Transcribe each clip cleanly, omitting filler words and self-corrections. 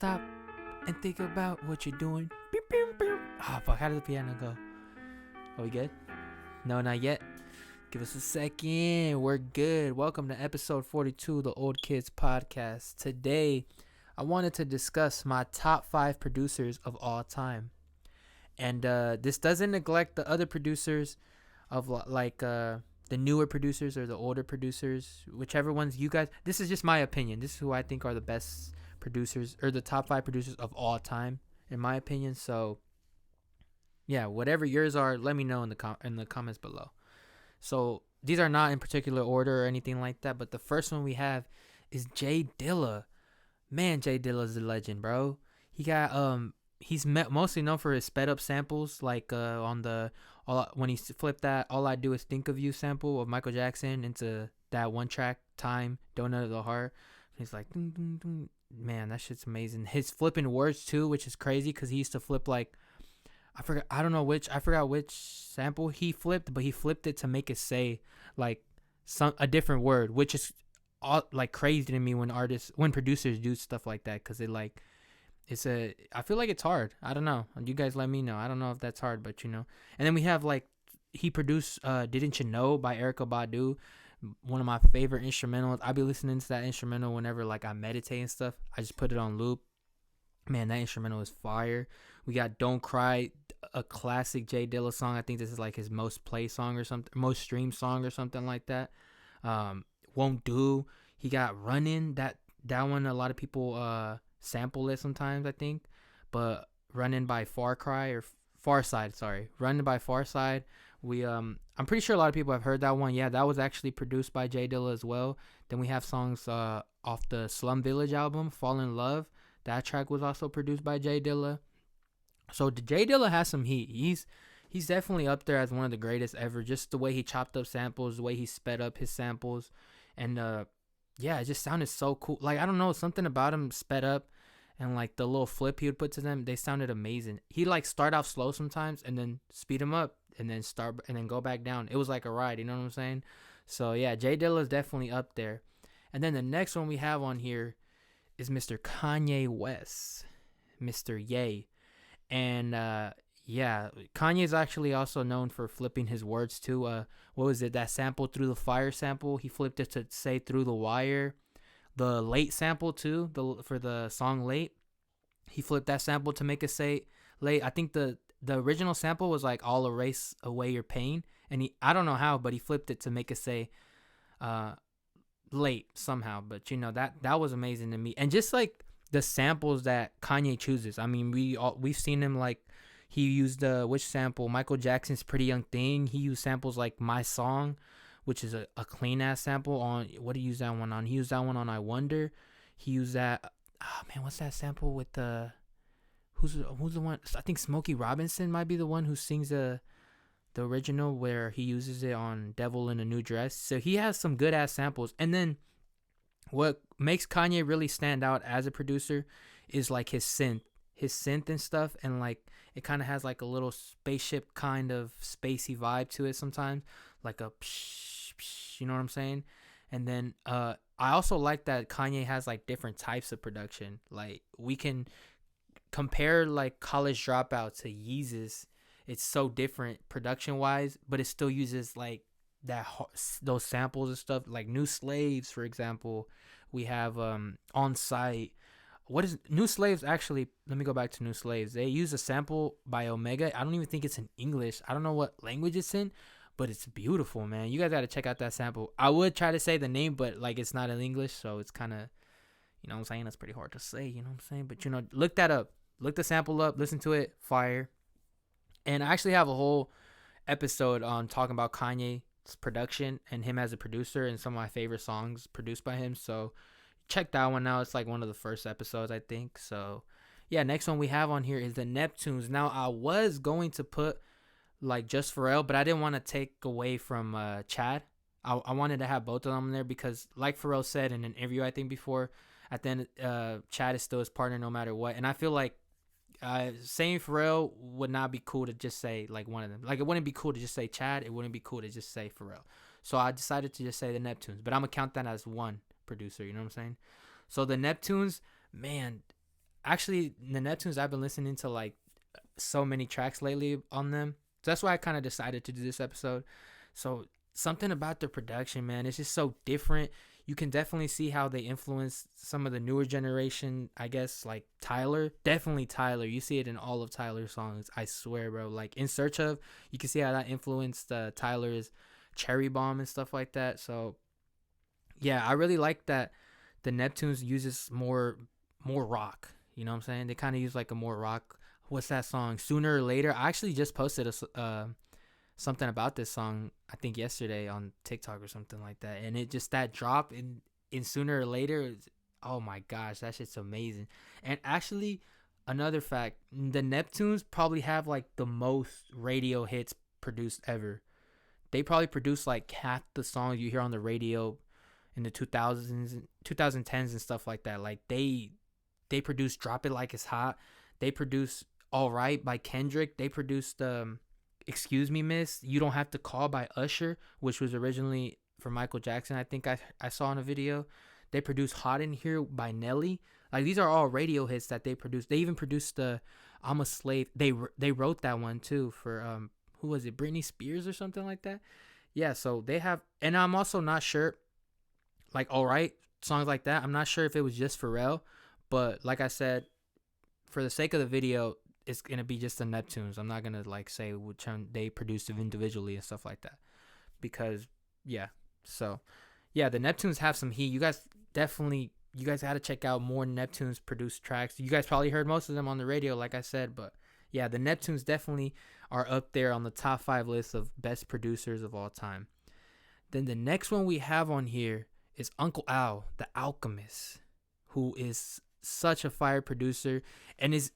Stop and think about what you're doing. Beep, beep, beep. Oh, fuck. How did the piano go? Are we good? No, not yet. Give us a second. We're good. Welcome to episode 42 of the Old Kids Podcast. Today, I wanted to discuss my top 5 producers of all time. And this doesn't neglect the other producers of the newer producers or the older producers, whichever ones you guys. This is just my opinion. This is who I think are the best producers or the top 5 producers of all time, in my opinion. So, yeah, whatever yours are, let me know in the comments below. So these are not in particular order or anything like that, but the first one we have is Jay Dilla. Man, Jay Dilla's a legend, bro. He got he's mostly known for his sped up samples, like when he flipped that "All I Do Is Think of You" sample of Michael Jackson into that one track "Time," "Donut of the Heart." He's like, dun, dun, dun. Man, that shit's amazing. His flipping words too, which is crazy because he used to flip like I forgot which sample he flipped, but he flipped it to make it say like a different word, which is all like crazy to me when producers do stuff like that, because I feel like it's hard. I don't know. You guys let me know. I don't know if that's hard, but And then we have like he produced "Didn't You Know" by Erykah Badu, one of my favorite instrumentals. I be listening to that instrumental whenever like I meditate and stuff. I just put it on loop. Man, that instrumental is fire. We got "Don't Cry," a classic Jay Dilla song. I think this is like his most play song or something, most streamed song or something like that. "Won't Do." He got "Running." That one a lot of people sample it sometimes, I think. But "Running" by Farside, sorry. "Running" by Farside. I'm pretty sure a lot of people have heard that one. Yeah, that was actually produced by Jay Dilla as well. Then we have songs off the Slum Village album, "Fall in Love." That track was also produced by Jay Dilla. So Jay Dilla has some heat. He's definitely up there as one of the greatest ever. Just the way he chopped up samples, the way he sped up his samples, and yeah, it just sounded so cool. Like, I don't know, something about him sped up, and like the little flip he would put to them, they sounded amazing. He like start off slow sometimes and then speed him up and then go back down. It was like a ride, you know what I'm saying? So yeah, Jay Dilla is definitely up there. And then the next one we have on here is Mr. Kanye West, Mr. Ye. And yeah, Kanye is actually also known for flipping his words too. What was it? That sample "Through the Fire" sample, he flipped it to say "Through the Wire." The "Late" sample too, for the song "Late," he flipped that sample to make it say "late." I think the original sample was like "I'll erase away your pain," and I don't know how, but he flipped it to make it say "late" somehow. But that was amazing to me. And just like the samples that Kanye chooses, I mean, we've seen him, like he used which sample, Michael Jackson's "Pretty Young Thing." He used samples like "My Song," which is a clean ass sample. On what did he use that one on? He used that one on "I Wonder." He used that. Oh man, what's that sample with the? Who's the one? I think Smokey Robinson might be the one who sings the original, where he uses it on "Devil in a New Dress." So he has some good ass samples. And then what makes Kanye really stand out as a producer is like his synth and stuff, and like it kind of has like a little spaceship kind of spacey vibe to it sometimes, like a psh, psh, you know what I'm saying? And then I also like that Kanye has like different types of production. Like we can compare like "College Dropout" to Yeezus. It's so different production wise, but it still uses like those samples and stuff. Like "New Slaves," for example. We have "On Site." What is New Slaves? Actually, let me go back to New Slaves. They use a sample by Omega. I don't even think it's in English. I don't know what language it's in, but it's beautiful, man. You guys got to check out that sample. I would try to say the name, but like it's not in English, so it's kind of, you know what I'm saying? It's pretty hard to say, you know what I'm saying? But look that up. Look the sample up. Listen to it. Fire. And I actually have a whole episode on talking about Kanye's production and him as a producer and some of my favorite songs produced by him. So check that one out. It's like one of the first episodes, I think. So yeah, next one we have on here is the Neptunes. Now I was going to put like just Pharrell, but I didn't want to take away from Chad. I wanted to have both of them there because, like Pharrell said in an interview I think before, at the end Chad is still his partner no matter what. And I feel like saying Pharrell would not be cool to just say like one of them. Like it wouldn't be cool to just say Chad. It wouldn't be cool to just say Pharrell. So I decided to just say the Neptunes. But I'm gonna count that as one producer. You know what I'm saying? So the Neptunes, man, actually the Neptunes, I've been listening to like so many tracks lately on them. So that's why I kind of decided to do this episode. So something about the production, man, it's just so different. You can definitely see how they influence some of the newer generation, I guess, like Tyler. Definitely Tyler. You see it in all of Tyler's songs, I swear, bro. Like In Search Of, you can see how that influenced Tyler's Cherry Bomb and stuff like that. So yeah, I really like that the Neptunes uses more rock. You know what I'm saying? They kind of use like a more rock. What's that song? Sooner or Later. I actually just posted something about this song, I think yesterday on TikTok or something like that, and it just that drop in Sooner or Later oh my gosh, that shit's amazing. And actually, another fact, the Neptunes probably have like the most radio hits produced ever. They probably produce like half the songs you hear on the radio in the 2000s, 2010s and stuff like that. Like they produced Drop It Like It's Hot. They produced All Right by Kendrick. They produced Excuse Me Miss, You Don't Have to Call by Usher, which was originally for Michael Jackson. I think I saw in a video. They produced Hot in Here by Nelly. Like these are all radio hits that they produced. They even produced I'm a Slave. They wrote that one too for who was it? Britney Spears or something like that. Yeah, so they have, and I'm also not sure, like All Right, songs like that. I'm not sure if it was just Pharrell, but like I said, for the sake of the video, it's gonna be just the Neptunes. I'm not gonna like say which one they produced individually and stuff like that, because yeah. So yeah, the Neptunes have some heat. You guys got to check out more Neptunes produced tracks. You guys probably heard most of them on the radio, like I said, but yeah, the Neptunes definitely are up there on the top 5 list of best producers of all time. Then the next one we have on here is Uncle Al, the Alchemist, who is such a fire producer, and is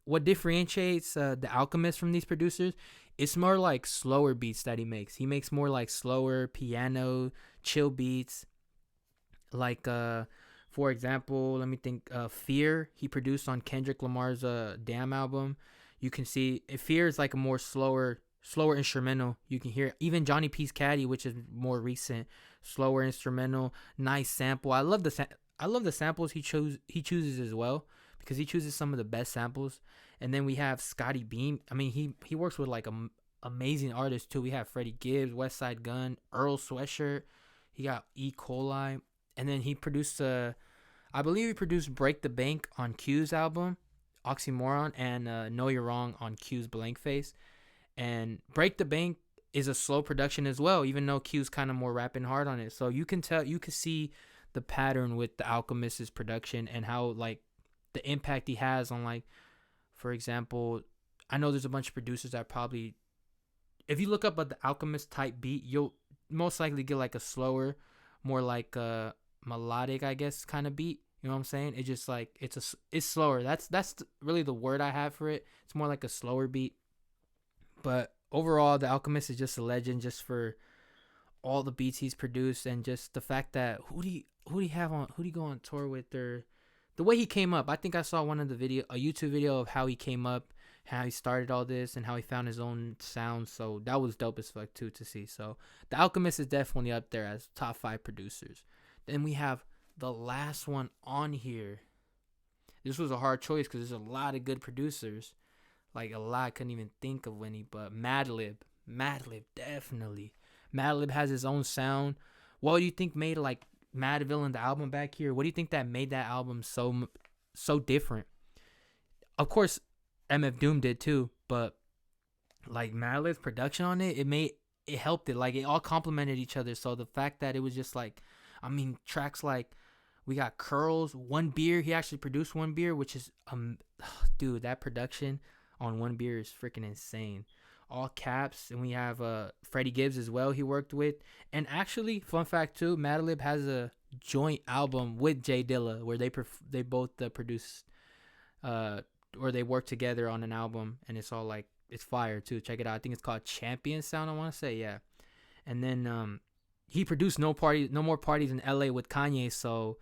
what differentiates the Alchemist from these producers. It's more like slower beats that he makes. He makes more like slower piano, chill beats. Like for example, let me think. Fear he produced on Kendrick Lamar's Damn album. You can see Fear is like a more slower instrumental. You can hear even Johnny P's Caddy, which is more recent, slower instrumental, nice sample. I love the samples he chooses as well, because he chooses some of the best samples. And then we have Scotty Beam. I mean, he works with like amazing artists too. We have Freddie Gibbs, West Side Gun, Earl Sweatshirt. He got E. coli, and then he produced I believe he produced Break the Bank on Q's album, Oxymoron, and Know You're Wrong on Q's Blank Face. And Break the Bank is a slow production as well, even though Q's kind of more rapping hard on it. So you can see the pattern with the Alchemist's production and how like the impact he has on, like, for example, I know there's a bunch of producers that probably, if you look up at the Alchemist type beat, you'll most likely get like a slower, more like a melodic, I guess, kind of beat. You know what I'm saying? It just like it's slower. That's really the word I have for it. It's more like a slower beat. But overall, the Alchemist is just a legend, just for all the beats he's produced, and just the fact that who do you go on tour with, or the way he came up. I think I saw a YouTube video of how he came up, how he started all this, and how he found his own sound. So that was dope as fuck too to see. So the Alchemist is definitely up there as top 5 producers. Then we have the last one on here. This was a hard choice because there's a lot of good producers. Like a lot, I couldn't even think of any, but Madlib definitely. Madlib has his own sound. What do you think made like Madville and the album back here? What do you think that made that album so different? Of course, MF Doom did too, but like Madlib's production on it, it helped it. Like it all complemented each other. So the fact that it was just like, I mean, tracks like we got Curls, One Beer. He actually produced One Beer, which is dude, that production on One Beer is freaking insane. All caps. And we have Freddie Gibbs as well he worked with. And actually, fun fact too, Madlib has a joint album with Jay Dilla where they both produced or they work together on an album, and it's all like, it's fire too. Check it out. I think it's called Champion Sound, I want to say. Yeah. And then he produced No More Parties in LA with Kanye. So,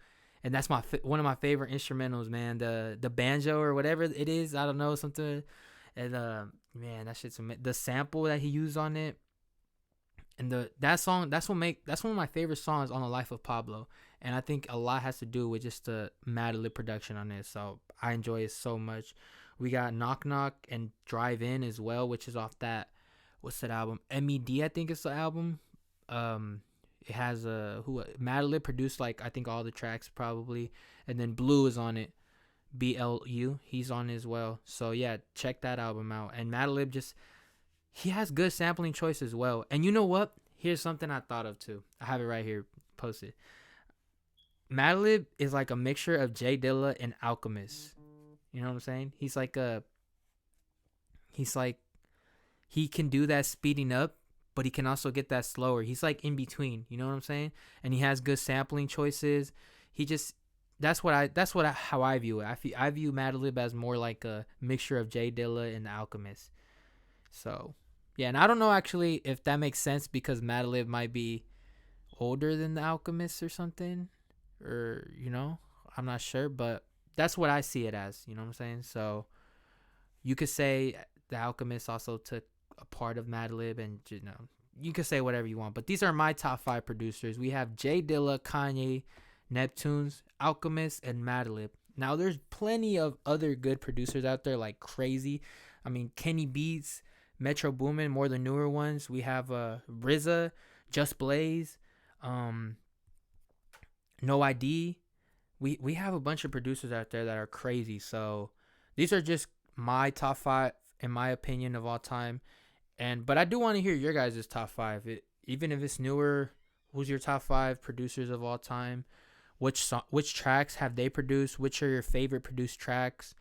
and that's one of my favorite instrumentals, man. The banjo or whatever it is, I don't know, something. And man, that shit's the sample that he used on it. And that's one of my favorite songs on the life of Pablo. And I think a lot has to do with just the Mad Lib production on it. So I enjoy it so much. We got Knock Knock and Drive In as well, which is off that, what's that album? MED, I think it's the album. It has Mad Lib produced, like, I think all the tracks probably, and then Blue is on it. BLU, he's on it as well. So yeah, check that album out. And Mad Lib he has good sampling choice as well. And you know what? Here's something I thought of too. I have it right here posted. Madlib is like a mixture of Jay Dilla and Alchemist. You know what I'm saying? He's like he can do that speeding up, but he can also get that slower. He's like in between. You know what I'm saying? And he has good sampling choices. How I view it. I view Madlib as more like a mixture of Jay Dilla and Alchemist. So yeah, and I don't know actually if that makes sense because Madlib might be older than the Alchemist or something, or I'm not sure, but that's what I see it as. You know what I'm saying? So you could say the Alchemist also took a part of Madlib, and you could say whatever you want. But these are my top 5 producers. We have Jay Dilla, Kanye, Neptunes, Alchemist, and Madlib. Now there's plenty of other good producers out there, like crazy. I mean, Kenny Beats, Metro Boomin, more the newer ones. We have RZA, Just Blaze, No ID. We have a bunch of producers out there that are crazy. So these are just my top 5, in my opinion, of all time. But I do want to hear your guys' top 5. Even if it's newer, who's your top 5 producers of all time? Which tracks have they produced? Which are your favorite produced tracks?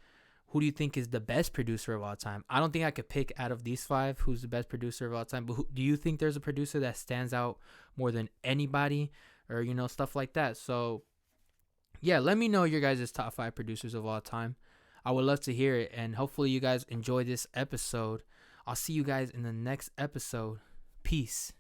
Who do you think is the best producer of all time? I don't think I could pick out of these 5 who's the best producer of all time. But do you think there's a producer that stands out more than anybody, or stuff like that? So yeah, let me know your guys' top 5 producers of all time. I would love to hear it, and hopefully you guys enjoy this episode. I'll see you guys in the next episode. Peace.